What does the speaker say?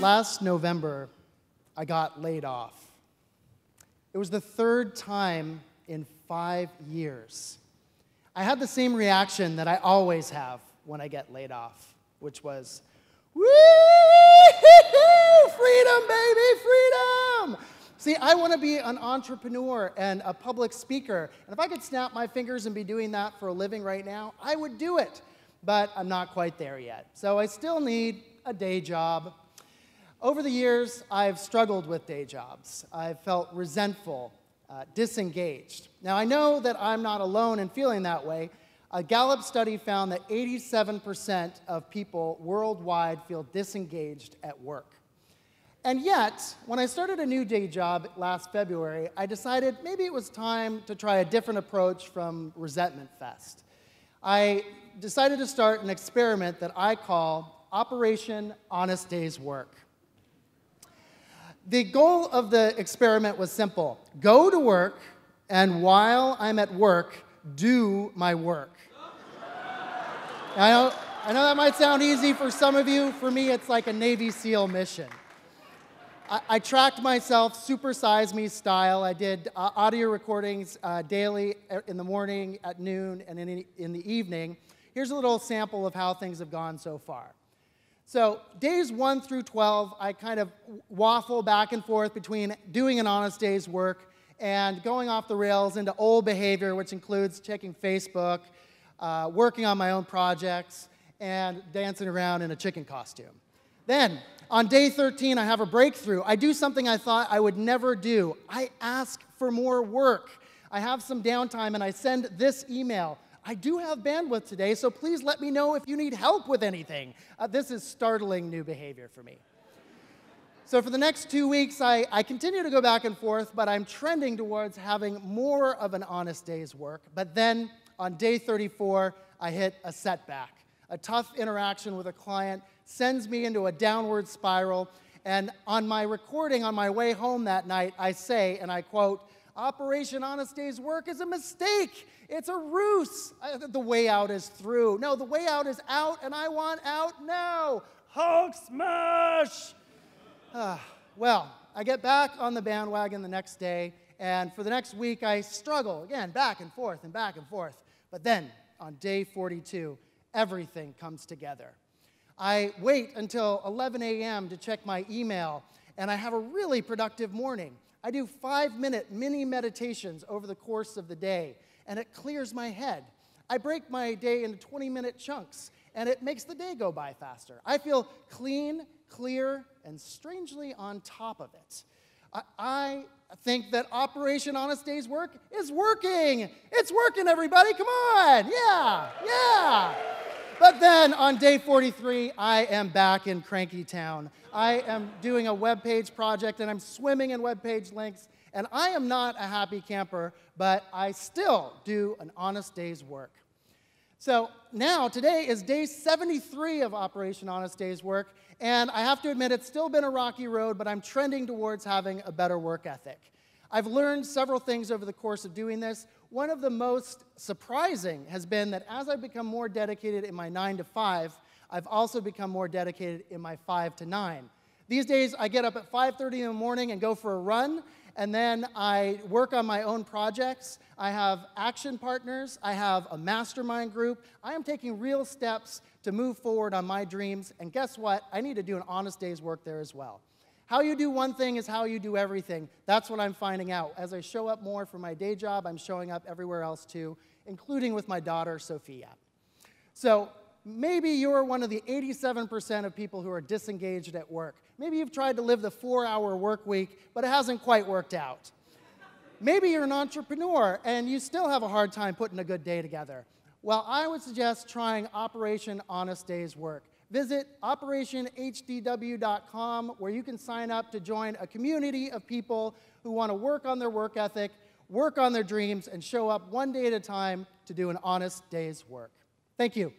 Last November, I got laid off. It was the third time in 5 years. I had the same reaction that I always have when I get laid off, which was, woo! Freedom, baby, freedom! See, I want to be an entrepreneur and a public speaker, and if I could snap my fingers and be doing that for a living right now, I would do it. But I'm not quite there yet. So I still need a day job. Over the years, I've struggled with day jobs. I've felt resentful, disengaged. Now, I know that I'm not alone in feeling that way. A Gallup study found that 87% of people worldwide feel disengaged at work. And yet, when I started a new day job last February, I decided maybe it was time to try a different approach from Resentment Fest. I decided to start an experiment that I call Operation Honest Day's Work. The goal of the experiment was simple. Go to work, and while I'm at work, do my work. I know that might sound easy for some of you. For me, it's like a Navy SEAL mission. I tracked myself Supersize Me style. I did audio recordings daily in the morning, at noon, and in the evening. Here's a little sample of how things have gone so far. So days 1 through 12, I kind of waffle back and forth between doing an honest day's work and going off the rails into old behavior, which includes checking Facebook, working on my own projects, and dancing around in a chicken costume. Then, on day 13, I have a breakthrough. I do something I thought I would never do. I ask for more work. I have some downtime, and I send this email. I do have bandwidth today, so please let me know if you need help with anything. This is startling new behavior for me. So for the next 2 weeks, I continue to go back and forth, but I'm trending towards having more of an honest day's work. But then, on day 34, I hit a setback. A tough interaction with a client sends me into a downward spiral, and on my recording on my way home that night, I say, and I quote, "Operation Honest Day's Work is a mistake. It's a ruse. The way out is through. No, the way out is out, and I want out now. Hulk smash!" Well, I get back on the bandwagon the next day, and for the next week, I struggle, again, back and forth and back and forth. But then, on day 42, everything comes together. I wait until 11 a.m. to check my email, and I have a really productive morning. I do 5-minute mini meditations over the course of the day, and it clears my head. I break my day into 20-minute chunks, and it makes the day go by faster. I feel clean, clear, and strangely on top of it. I think that Operation Honest Day's Work is working. It's working, everybody. Come on. Yeah. But then on day 43, I am back in Cranky Town. I am doing a web page project, and I'm swimming in web page links, and I am not a happy camper, but I still do an honest day's work. So now, today is day 73 of Operation Honest Day's Work, and I have to admit it's still been a rocky road, but I'm trending towards having a better work ethic. I've learned several things over the course of doing this. One of the most surprising has been that as I've become more dedicated in my 9 to 5, I've also become more dedicated in my 5 to 9. These days, I get up at 5:30 in the morning and go for a run, and then I work on my own projects. I have action partners. I have a mastermind group. I am taking real steps to move forward on my dreams, and guess what? I need to do an honest day's work there as well. How you do one thing is how you do everything. That's what I'm finding out. As I show up more for my day job, I'm showing up everywhere else too, including with my daughter, Sophia. So maybe you're one of the 87% of people who are disengaged at work. Maybe you've tried to live the 4-hour work week, but it hasn't quite worked out. Maybe you're an entrepreneur and you still have a hard time putting a good day together. Well, I would suggest trying Operation Honest Day's Work. Visit operationhdw.com, where you can sign up to join a community of people who want to work on their work ethic, work on their dreams, and show up one day at a time to do an honest day's work. Thank you.